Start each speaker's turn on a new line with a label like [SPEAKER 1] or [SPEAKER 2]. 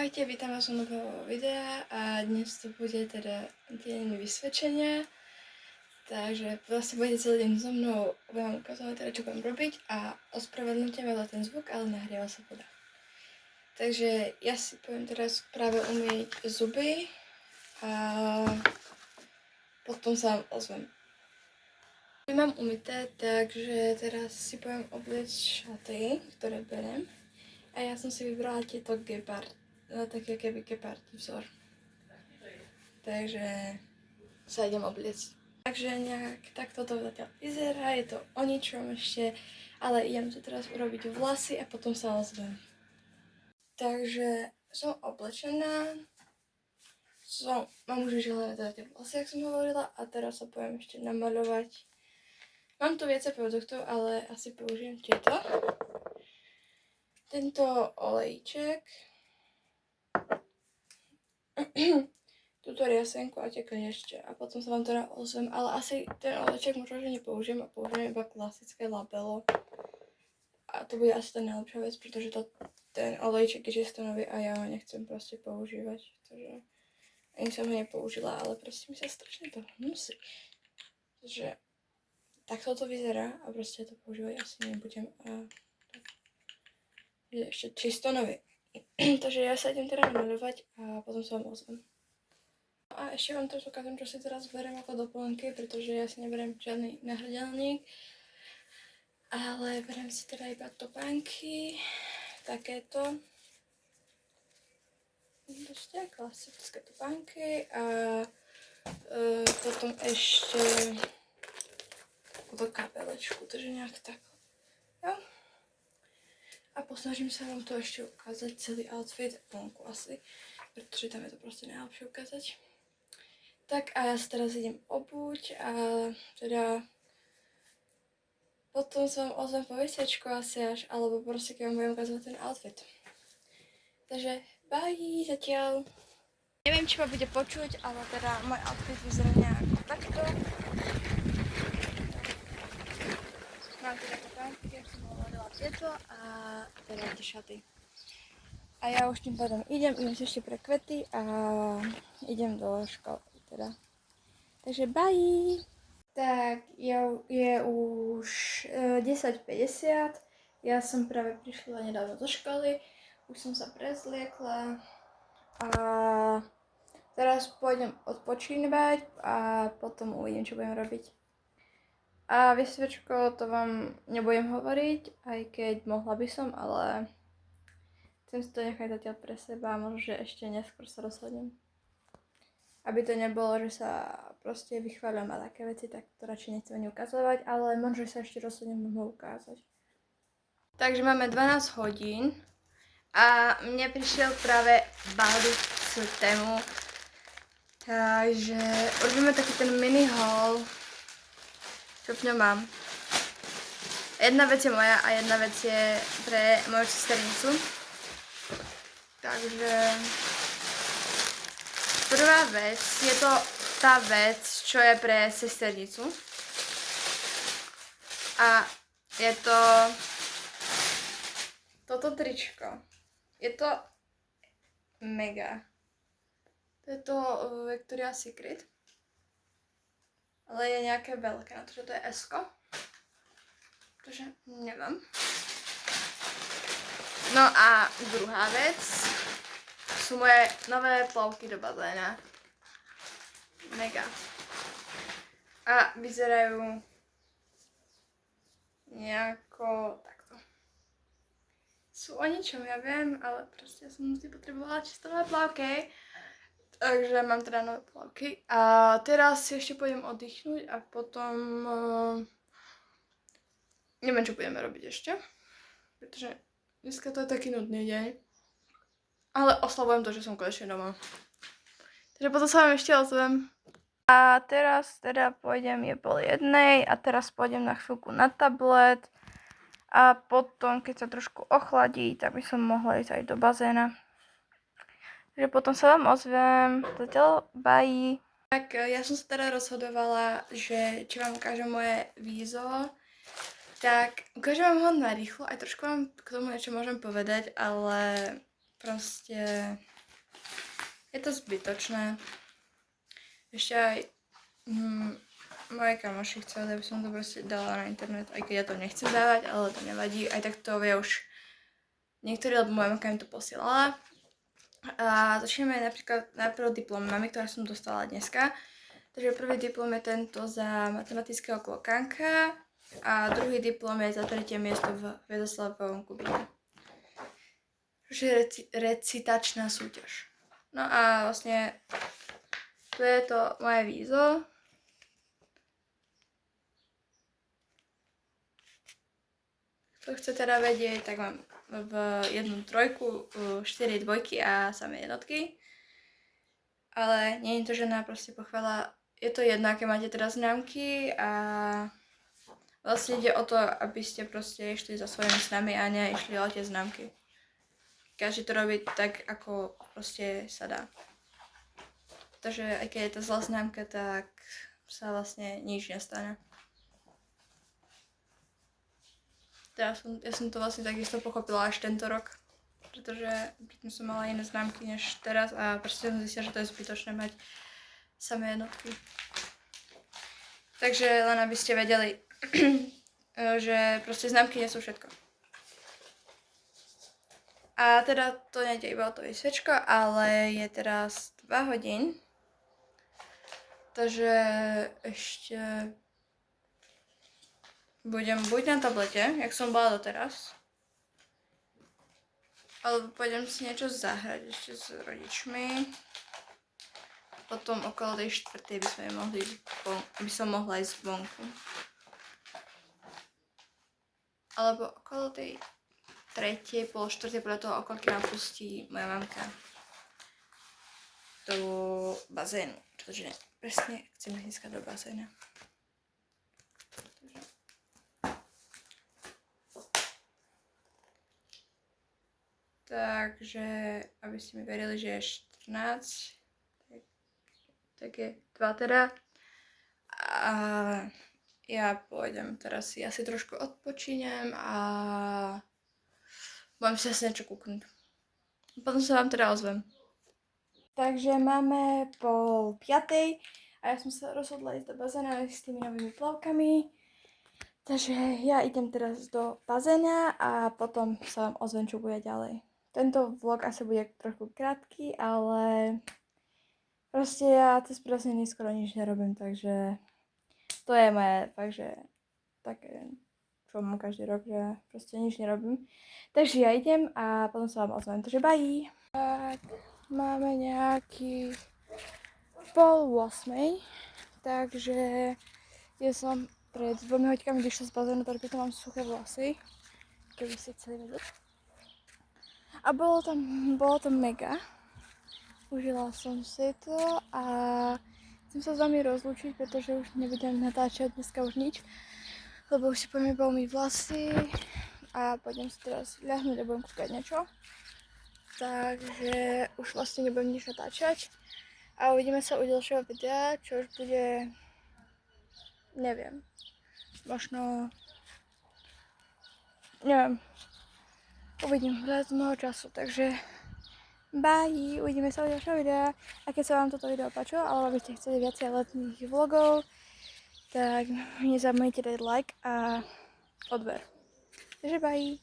[SPEAKER 1] Ahojte, vítam vás u nového videa a dnes to bude teda deň vysvedčenia. Takže vlastne budete celý deň so mnou, budem vám ukazovať teda, čo budem robiť a ospravedlňujem za ten zvuk, ale nahrieva sa voda. Takže ja si poviem teraz práve umyť zuby a potom sa vám ozvem. Mám umyté, takže teraz si poviem obliecť šaty, ktoré berem. A ja som si vybrala tieto gepard, také keby gepardí vzor. Takže sa idem obliecť. Takže nejak takto to zatiaľ vyzerá, je to o ničom ešte, ale idem si teraz urobiť vlasy a potom sa ozvem. Takže som oblečená, mám už vyželené teda tie vlasy, jak som hovorila, a teraz sa poviem ešte namaľovať. Mám tu viacej produktov, ale asi použijem tieto. Tento olejček, túto riasenku a tie kliešte a potom sa vám teda ozvem, ale asi ten olejček možno, že nepoužijem a použijem iba klasické labelo. A to bude asi tá najlepšia vec, pretože ten olejček je čisto nový a ja ho nechcem proste používať, takže ani som ho nepoužila, ale proste mi sa strašne to hnusí. Takže takto to vyzerá a proste to používať asi nebudem a je ešte čisto nový. Takže ja sa idem teda namaľovať a potom sa vám ozvem. A ešte vám to ukážem, čo si teraz beriem ako doplnky, pretože ja si neberiem žiadny nahrdelník. Ale beriem si teda iba topánky, takéto. Proste klasické topánky a potom ešte takúto kabelečku, takže nejak tak. Jo? A posnažím sa vám to ešte ukázať, celý outfit vonku asi, pretože tam je to proste najlepšie ukázať. Tak a ja sa teraz idem obuť a teda potom sa vám ozvem po vysviečku asi až, alebo proste keď vám budem ukázať ten outfit. Takže bye zatiaľ. Neviem, či ma bude počuť, ale teda môj outfit vyzerá nejak takto. Mám teda topánky, jak som hovorila, tieto a teda tie šaty. A ja už tým pádom idem si ešte pre kvety a idem do školy teda. Takže bye! Tak je už 10:50, ja som práve prišla nedávno do školy, už som sa prezliekla a teraz pôjdem odpočívať a potom uvidím, čo budem robiť. A vysviečko, to vám nebudem hovoriť, aj keď mohla by som, ale chcem si to nechať zatiaľ pre seba a možno, že ešte neskôr sa rozhodnem. Aby to nebolo, že sa proste vychváľam a také veci, tak to radšej nechcem ani ukazovať, ale možno, že sa ešte rozhodnem ho ukázať. Takže máme 12 hodín a mne prišiel práve balík z Temu. Takže urobíme taký ten mini haul, čo v ňom mám. Jedna vec je moja a jedna vec je pre moju sesternicu. Takže prvá vec je to tá vec, čo je pre sesternicu. A je to toto tričko. Je to mega. To je to Victoria's Secret. Ale je nejaké veľké, na to, že to je S-ko. Takže neviem. No a druhá vec sú moje nové plavky do bazéna. Mega. A vyzerajú nejako takto. Sú o ničom, ja viem, ale proste som si potrebovala čisto nové plavky. Takže mám teda nové plavky. A teraz si ešte pôjdem oddychnúť a potom neviem, čo budeme robiť ešte. Pretože dneska to je taký nudný deň. Ale oslavujem to, že som konečne doma. Takže potom sa vám ešte ozvem. A teraz teda pôjdem, je 12:30 a teraz pôjdem na chvíľku na tablet. A potom, keď sa trošku ochladí, tak by som mohla ísť aj do bazéna. Takže potom sa vám ozvem. Zatiaľ bye. Tak ja som sa teda rozhodovala, že či vám ukážem moje vízo. Tak ukážem vám ho narýchlo, aj trošku vám k tomu niečo môžem povedať, ale proste je to zbytočné. Ešte aj moje kamoši chceli, aby som to proste dala na internet, aj keď ja to nechcem dávať, ale to nevadí, aj tak to vie už niektorí, lebo moja mamka mi to posielala. A začneme napríklad najprv diplomami, ktoré som dostala dneska. Takže prvý diplom je tento za matematického klokánka a druhý diplom je za 3. miesto v Viedoslavovom Kubíne. Takže recitačná súťaž. No a vlastne tu je to moje vízo. Kto chce teda vedieť, tak mám v 1 trojku, 4 dvojky a samé jednotky. Ale nie je to žiadna proste pochvala. Je to jedno, aké máte teraz známky a vlastne ide o to, aby ste proste išli za svojimi snami a neišli o tie známky. Každý to robí tak, ako proste sa dá. Takže aj keď je to zlá známka, tak sa vlastne nič nestane. Ja som to vlastne takisto pochopila až tento rok, pretože predtým som mala iné známky než teraz a proste som zistila, že to je zbytočné mať samé jednotky. Takže len aby ste vedeli, že proste známky nie sú všetko. A teda to nejde iba o to vysvečko, ale je teraz 2 hodín. Takže ešte budem buď na tablete, jak som bola doteraz, alebo pôjdem si niečo zahrať ešte s rodičmi. Potom okolo tej 4. by som mohla ísť vonku. Alebo okolo tej 3., pol 4. podľa toho, okolky nám pustí moja mamka do bazénu. Pretože presne chceme dneska do bazéna. Takže, aby ste mi verili, že je 14, tak je 2 teda. A ja pôjdem teraz si asi trošku odpočínem a budem si asi niečo kúknúť. Potom sa vám teda ozvem. Takže máme 4:30 a ja som sa rozhodla ísť do bazéna s tými novými plavkami. Takže ja idem teraz do bazéna a potom sa vám ozvem, čo bude ďalej. Tento vlog asi bude trošku krátky, ale proste ja cez prázdniny skoro nič nerobím, takže to je moje fakt, že také, čo mám každý rok, že proste nič nerobím. Takže ja idem a potom sa vám ozvem, takže bye! Tak, máme nejaký 7:30, takže ja som pred 2 hodinami vyšla z bazénu, takže preto mám suché vlasy, keby ste chceli vedieť. A bolo to mega. Užila som si to a chcem sa s vami rozlúčiť, pretože už nebudem natáčať dneska už nič, lebo už si pôjdem iba umyť vlasy a pôjdem si teraz ľahnúť a budem kúkať niečo. Takže už vlastne nebudem nič natáčať a uvidíme sa u ďalšieho videa, čo už bude, neviem, možno, neviem, uvidím viac môjho času, takže bye, uvidíme sa u ďalšieho videa. A keď sa vám toto video páčilo, alebo by ste chceli viacej letných vlogov, tak nezabudnite dať like a odber. Takže bye.